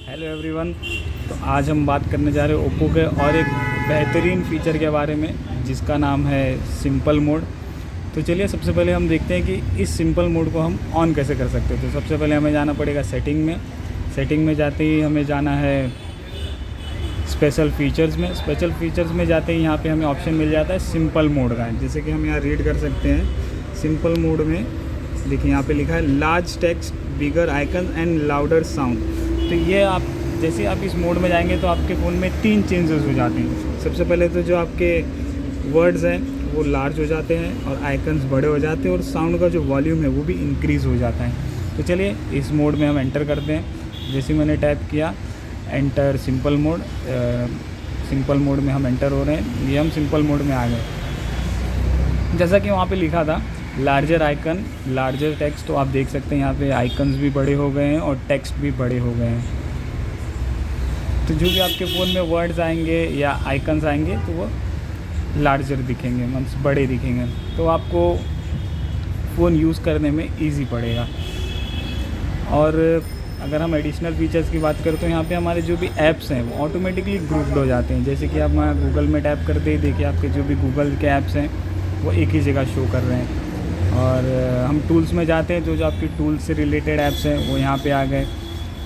Hello everyone. तो आज हम बात करने जा रहे हैं ओप्पो के और एक बेहतरीन फ़ीचर के बारे में जिसका नाम है सिंपल मोड। तो चलिए सबसे पहले हम देखते हैं कि इस सिंपल मोड को हम ऑन कैसे कर सकते हैं। तो सबसे पहले हमें जाना पड़ेगा सेटिंग में जाते ही हमें जाना है स्पेशल फीचर्स में जाते ही यहाँ पे हमें ऑप्शन मिल जाता है सिंपल मोड का। जैसे कि हम यहाँ रीड कर सकते हैं सिंपल मोड में, देखिए यहाँ पे लिखा है large text, bigger icon and louder sound. तो ये आप जैसे आप इस मोड में जाएंगे तो आपके फ़ोन में 3 चेंजेस हो जाते हैं। सबसे पहले तो जो आपके वर्ड्स हैं वो लार्ज हो जाते हैं और आइकन्स बड़े हो जाते हैं और साउंड का जो वॉल्यूम है वो भी इंक्रीज़ हो जाता है। तो चलिए इस मोड में हम एंटर करते हैं। जैसे मैंने टाइप किया एंटर सिंपल मोड में हम एंटर हो रहे हैं। ये हम सिंपल मोड में आ गए। जैसा कि वहाँ पे लिखा था लार्जर आइकन लार्जर टेक्स्ट, तो आप देख सकते हैं यहाँ पे आइकन्स भी बड़े हो गए हैं और टेक्स्ट भी बड़े हो गए हैं। तो जो भी आपके फ़ोन में वर्ड्स आएंगे या आइकन्स आएंगे तो वो लार्जर दिखेंगे, मीन्स बड़े दिखेंगे। तो आपको फ़ोन यूज़ करने में इजी पड़ेगा। और अगर हम एडिशनल फीचर्स की बात करें तो यहाँ पे हमारे जो भी ऐप्स हैं वो ऑटोमेटिकली ग्रुप्ड हो जाते हैं। जैसे कि आप गूगल में टैप करते ही देखिए आपके जो भी गूगल के ऐप्स हैं वो एक ही जगह शो कर रहे हैं। और हम टूल्स में जाते हैं तो जो आपके टूल्स से रिलेटेड ऐप्स हैं वो यहाँ पे आ गए।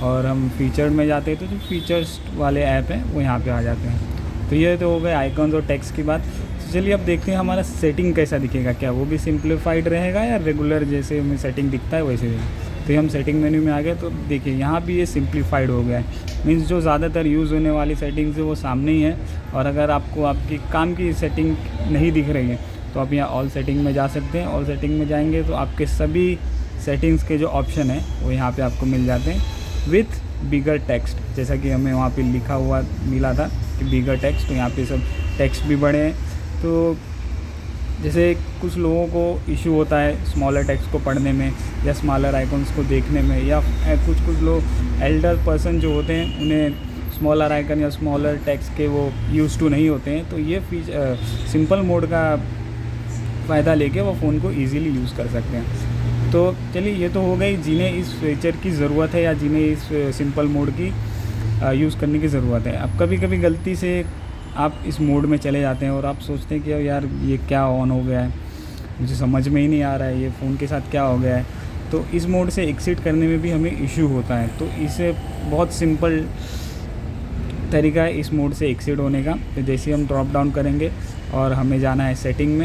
और हम फीचर में जाते हैं तो जो फीचर्स वाले ऐप हैं वो यहाँ पे आ जाते हैं। तो ये तो हो गए आइकन्स और टेक्स्ट की बात। तो चलिए अब देखते हैं हमारा सेटिंग कैसा दिखेगा, क्या वो भी सिंप्लीफाइड रहेगा या रेगुलर जैसे हमें सेटिंग दिखता है वैसे। तो हम सेटिंग मेन्यू में आ गए। तो देखिए यहाँ भी ये सिंप्लीफाइड हो गया है, मीन्स जो ज़्यादातर यूज़ होने वाली सेटिंग्स है वो सामने ही है। और अगर आपको आपकी काम की सेटिंग नहीं दिख रही है तो आप यहाँ ऑल सेटिंग में जा सकते हैं। ऑल सेटिंग में जाएंगे तो आपके सभी सेटिंग्स के जो ऑप्शन है वो यहाँ पे आपको मिल जाते हैं विथ बिगर टेक्स्ट। जैसा कि हमें वहाँ पे लिखा हुआ मिला था कि बिगर टेक्स्ट, तो यहाँ पे सब टेक्स्ट भी बड़े हैं। तो जैसे कुछ लोगों को इशू होता है स्मॉलर टेक्स्ट को पढ़ने में या स्मॉलर आइकन्स को देखने में, या कुछ लोग एल्डर पर्सन जो होते हैं उन्हें स्मॉलर आइकन या स्मॉलर टेक्स्ट के वो यूज़ टू नहीं होते हैं। तो ये सिंपल मोड का फ़ायदा लेके वो फ़ोन को इजीली यूज़ कर सकते हैं। तो चलिए ये तो हो गई जिन्हें इस फीचर की ज़रूरत है या जिन्हें इस सिंपल मोड की यूज़ करने की ज़रूरत है। अब कभी गलती से आप इस मोड में चले जाते हैं और आप सोचते हैं कि यार ये क्या ऑन हो गया है, मुझे समझ में ही नहीं आ रहा है, ये फ़ोन के साथ क्या हो गया है। तो इस मोड से एग्ज़िट करने में भी हमें इशू होता है। तो इसे बहुत सिंपल तरीका है इस मोड से एग्ज़िट होने का। तो जैसे हम ड्रॉप डाउन करेंगे और हमें जाना है सेटिंग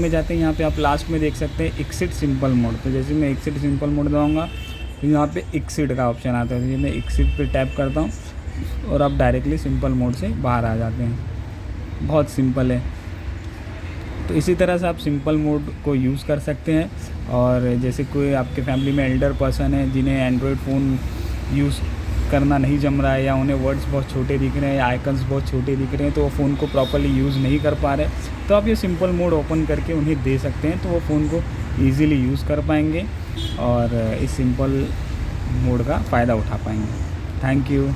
में जाते हैं। यहाँ पे आप लास्ट में देख सकते हैं एग्ज़िट सिंपल मोड। तो जैसे मैं एग्ज़िट सिंपल मोड दबाऊँगा तो यहाँ पे एग्ज़िट का ऑप्शन आता है। तो मैं एग्ज़िट पे टैप करता हूँ और आप डायरेक्टली सिंपल मोड से बाहर आ जाते हैं। बहुत सिंपल है। तो इसी तरह से आप सिंपल मोड को यूज़ कर सकते हैं। और जैसे कोई आपके फैमिली में एल्डर पर्सन है जिन्हें एंड्रॉयड फ़ोन यूज़ करना नहीं जम रहा है, या उन्हें वर्ड्स बहुत छोटे दिख रहे हैं या आइकन्स बहुत छोटे दिख रहे हैं, तो वो फ़ोन को प्रॉपर्ली यूज़ नहीं कर पा रहे, तो आप ये सिंपल मोड ओपन करके उन्हें दे सकते हैं। तो वो फ़ोन को ईज़िली यूज़ कर पाएंगे और इस सिंपल मोड का फ़ायदा उठा पाएंगे। Thank you.